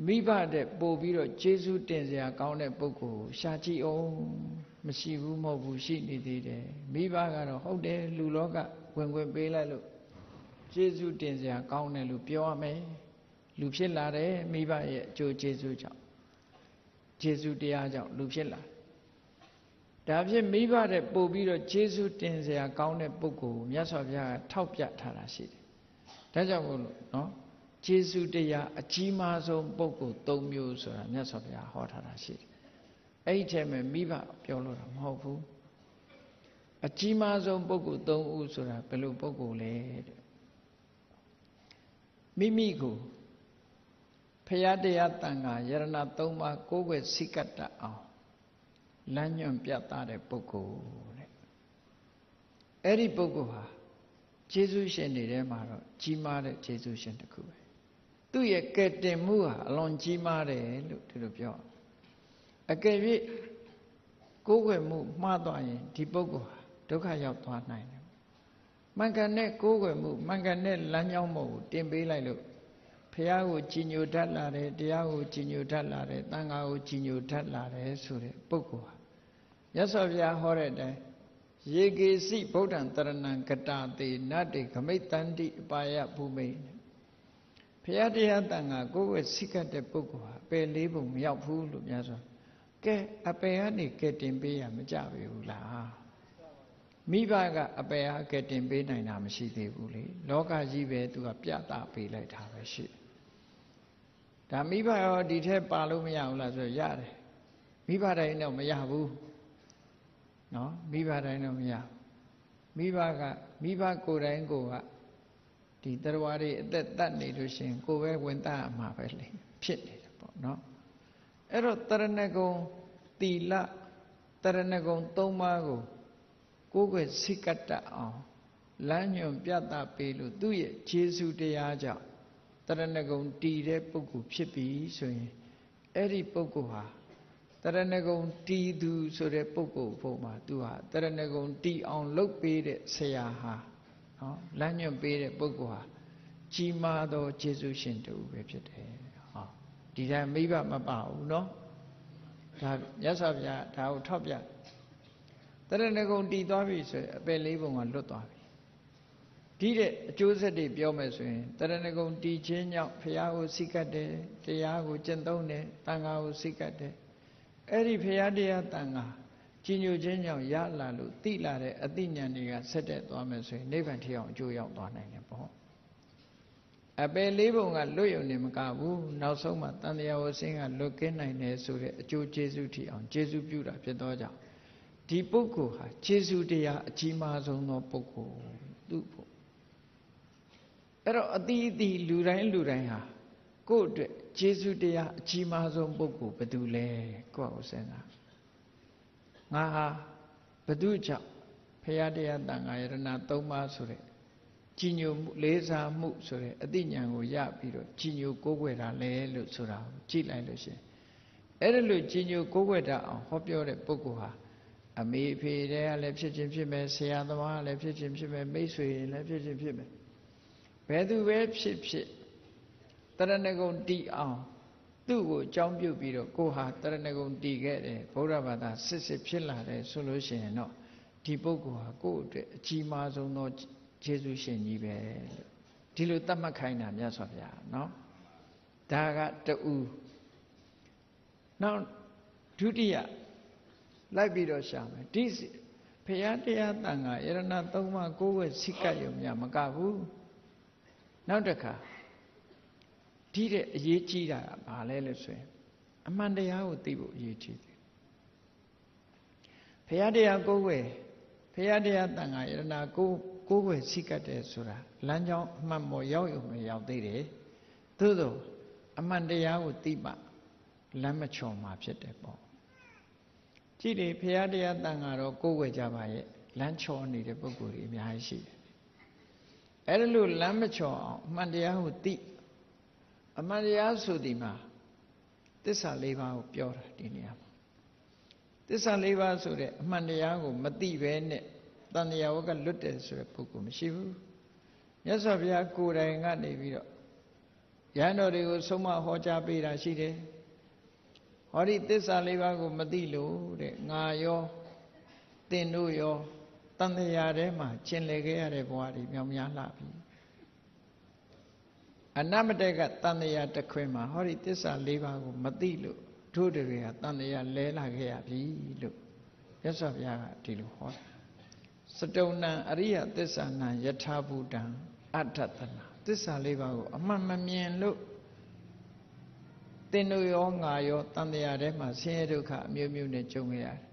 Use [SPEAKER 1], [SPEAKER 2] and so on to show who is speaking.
[SPEAKER 1] မိဘတဲ့ပို့ပြီးတော့ကျေးဇူးတင်စရာကောင်းတဲ့ပုဂ္ဂိုလ်ရှာကြည့်အောင်မရှိဘူးမဟုတ်ဘူးရှိနေသေးတယ်မိဘကတော့ဟုတ်တယ်လူလောကဝင်ခွင့်ပေးလိုက်လို့ကျေးဇူးတင်စရာကောင်းတယ်လို့ပြောရမယ်လူဖြစ်လာတယ်မိဘရဲ့အကျိုးကျေးဇူးကြောင့်ကျေးဇူးတရားကြောင့်လူဖြစ်လာဒါဖြင့်မိဘတဲ့ပို့ပြီးတော့ကျေးဇူးတင်စရာကောင်းတဲ့ပုဂ္ဂိုလ်မြတ်စွာဘုရားကထောက်ပြထားတာရှိတယ်ဒါကြောင့်မို့လို့နော်ကျေးဇူးတရားအကြီးမားဆုံးပုဂ္ဂိုလ်၃မျိုးဆိုတာမြတ်စွာဘုရားဟောထားတာရှိတယ်အဲ့ဒီထဲမှာမိဘပြောလို့တော့မဟုတ်ဘူးအကြီးမားဆုံးပုဂ္ဂိုလ်၃ဦးဆိုတာဘယ်လိုပုဂ္ဂိုလ်လဲတဲ့မိမိကိုဖရာတရားတန်ခါယရဏ၃ပါးကိုးကွယ်စိတ်ကတတ်အောင်လမ်းညွှန်ပြသတဲ့ပုဂ္ဂိုလ်တဲ့အဲ့ဒီပုဂ္ဂိုလ်ဟာကျေးဇူးရှင်တွေထဲမှာတော့ကြီးမားတဲ့ကျေးဇူးရှင်တစ်ခုပဲသူ့ရဲ့ကယ်တင်မှုဟာအလွန်ကြီးမားတယ်လို့ဒီလိုပြောအကယ်၍ကိုးကွယ်မှုမှားသွားရင်ဒီပုဂ္ဂိုလ်ဟာဒုက္ခရောက်သွားနိုင်တယ်မှန်ကန်တဲ့ကိုးကွယ်မှုမှန်ကန်တဲ့လမ်းကြောင်းကိုတင်ပေးလိုက်လို့ဘုရားကိုကြည်ညိုတတ်လာတယ်တရားကိုကြည်ညိုတတ်လာတယ်သံဃာကိုကြည်ညိုတတ်လာတယ်ဆိုတဲ့ပုဂ္ဂိုလ်ဟာမြတ်စွာဘုရားဟောတဲ့အတိုင်းယေကေစီဗုဒ္ဓံတရဏံကတာတေနတ္တိဂမိတ်တန္တိအပါယဘူမိဘုရားတရားတန်ခါကိုယ်ဝဲစိတ်ကတဲ့ပုဂ္ဂိုလ်ဟာအပယ်လေးပုံမရောက်ဘူးလို့များစွာကဲအပယ်ကနေကဲတင်ပေးရမကြပြီဘူးလားမိဘကအပယ်ဟာကဲတင်ပေးနိုင်တာမရှိသေးဘူးလေလောကကြီးပဲသူကပြသပေးလိုက်တာပဲရှိဒါမိဘရောဒီထက်ပါလို့မရဘူးလားဆိုရတယ်မိဘတိုင်းတော့မရဘူးနော်မိဘတိုင်းတော့မရမိဘကမိဘကိုယ်တိုင်းကိုကဒီတရားတွေအသက်တတ်နေလို့ရှိရင်ကိုယ်ပဲဝင်တတ်မှာပဲလေဖြစ်နေတယ်ပေါ့နော်အဲ့တော့တရဏဂုံသီလတရဏဂုံ၃ပါးကိုကိုယ်ွယ်စိတ်ကတတ်အောင်လမ်းညွှန်ပြသပေးလို့သူ့ရဲ့ခြေဆုတရားကြောင့်တရဏဂုံတည်တဲ့ပုဂ္ဂိုလ်ဖြစ်ပြီဆိုရင်အဲ့ဒီပုဂ္ဂိုလ်ဟာတရဏဂုံတည်သူဆိုတဲ့ပုဂ္ဂိုလ်ဖို့မှာသူဟာတရဏဂုံတည်အောင်လုပ်ပေးတဲ့ဆရာဟာနော်လမ်းညွှန်ပေးတဲ့ပုဂ္ဂိုလ်ဟာကြီးမားသောကျေးဇူးရှင်တူပဲဖြစ်တယ်ဟောဒီတိုင်းမိဘမပါဘူးနော်ဒါမြတ်စွာဘုရားဒါကိုထောက်ပြတရဏဂုံတည်သွားပြီဆိုရင်အပယ်လေးပုံကလွတ်သွားပြီဒီတဲ့အကျိုးဆက်တွေပြောမယ်ဆိုရင်တရဏဂုံတည်ခြင်းကြောင့်ဘုရားကိုစိတ်ကတ်တယ်တရားကိုကျင့်သုံးတယ်သံဃာကိုစိတ်ကတ်တယ်အဲ့ဒီဘုရားတရားတန်ခါကြည်ညိုခြင်းကြောင့်ရလာလို့သိလာတဲ့အသိဉာဏ်တွေကဆက်တက်သွားမယ်ဆိုရင်နိဗ္ဗာန်ထိအောင်အကျိုးရောက်သွားနိုင်တယ်ပေါ့အပယ်လေးပုံကလွတ်ရုံနဲ့မကဘူးနောက်ဆုံးမှတန်တရားဝဆင်းကလွတ်ကင်းနိုင်တယ်ဆိုတဲ့အကျိုးကျေးဇူးထိအောင်ကျေးဇူးပြုတာဖြစ်သောကြောင့်ဒီပုဂ္ဂိုလ်ဟာကျေးဇူးတရားအကြီးမားဆုံးသောပုဂ္ဂိုလ်သူ့ဖို့အဲ့တော့အတိအသီးလူတိုင်းဟာကိုယ့်အတွက်ကျေးဇူးတရားအကြီးမားဆုံးပုဂ္ဂိုလ်ဘယ်သူလဲကိုယ့်ကိုစဉ်းစားငါဟာဘယ်သူကြောင့်ဘုရားတရားတန်ခါယရဏ၃ပါးဆိုတဲ့ကြည်ညိုမှုလေးစားမှုဆိုတဲ့အသိဉာဏ်ကိုရပြီးတော့ကြည်ညိုကိုးကွယ်တာလဲလို့ဆိုတာကိုကြည့်လိုက်လို့ရှိရင်အဲ့ဒါလို့ကြည်ညိုကိုးကွယ်တာအောင်ဟောပြောတဲ့ပုဂ္ဂိုလ်ဟာအမေအဖေတွေကလည်းဖြစ်ခြင်းဖြစ်မယ်ဆရာသမားလည်းဖြစ်ခြင်းဖြစ်မယ်မိတ်ဆွေလည်းဖြစ်ခြင်းဖြစ်မယ်ဘယ်သူပဲဖြစ်ဖြစ်တရဏဂုံတည်အောင်သူ့ကိုအကြောင်းပြုပြီးတော့ကိုဟာတရဏဂုံတည်ခဲ့တယ်ဗုဒ္ဓဘာသာစစ်ဖြစ်လာတယ်ဆိုလို့ရှိရင်တော့ဒီပုဂ္ဂိုလ်ဟာကိုယ့်အတွက်အကြီးမားဆုံးသောကျေးဇူးရှင်ကြီးပဲလို့ဒီလိုသတ်မှတ်ခိုင်းတာမြတ်စွာဘုရားနော်ဒါကတူနောက်ဒုတိယလိုက်ပြီးတော့ရှာမယ်ဒီဘုရားတရားတန်ခါယရဏ၃ပါးကိုယ်ဝဲစိတ်ကပ်ရုံများမကဘူးနောက်တစ်ခါဒီတဲ့အရေးကြီးတာကဘာလဲလို့ဆိုရင်အမှန်တရားကိုသိဖို့အရေးကြီးတယ်ဘုရားတရားကိုယ်ဝဲဘုရားတရားတန်ခါယရဏကိုယ်ဝဲစိတ်ကပ်တယ်ဆိုတာလမ်းကြောင်းအမှန်ပေါ်ရောက်ရုံနဲ့ရောက်သေးတယ်သို့သောအမှန်တရားကိုသိမှလမ်းမချော်မှာဖြစ်တယ်ပေါ့ကြည့်လေဘုရားတရားတန်ခါတော့ကိုယ်ဝဲကြပါရဲ့လမ်းချော်နေတဲ့ပုဂ္ဂိုလ်တွေအများကြီးရှိတယ်အဲ့ဒါလို့လမ်းမချော်အောင်အမှန်တရားကိုသိအမှန်တရားဆိုဒီမှာသစ္စာ၄ပါးကိုပြောတာဒီနေရာမှာသစ္စာ၄ပါးဆိုတဲ့အမှန်တရားကိုမသိဘဲနဲ့တန်တရားဝကလွတ်တယ်ဆိုတဲ့ပုဂ္ဂိုလ်မရှိဘူးမြတ်စွာဘုရားကိုယ်တိုင်ကနေပြီးတော့ ရဟန်းတော်တွေကိုဆုံးမဟောကြားပေးတာရှိတယ်ဟောဒီသစ္စာလေးပါးကိုမသိလို့တဲ့ငါရောသင်တို့ရောတန်တရားထဲမှာကျင်လည်ခဲ့ရတဲ့ဘဝတွေမြောက်များလှပြီအနမတက်ကတန်တရားတစ်ခွင်မှာဟောဒီသစ္စာလေးပါးကိုမသိလို့တို့တွေကတန်တရားလဲလာခဲ့ရပြီလို့မြတ်စွာဘုရားကဒီလိုဟောတာစတုဏံအရိယသစ္စာနံယထာဘူတံအဋ္ဌတနာသစ္စာလေးပါးကိုအမှန်မမြင်လို့သင်တို့ရောငါရောတန်တရားထဲမှာဆင်းရဲဒုက္ခအမျိုးမျိုးနဲ့ကြုံခဲ့ရတယ်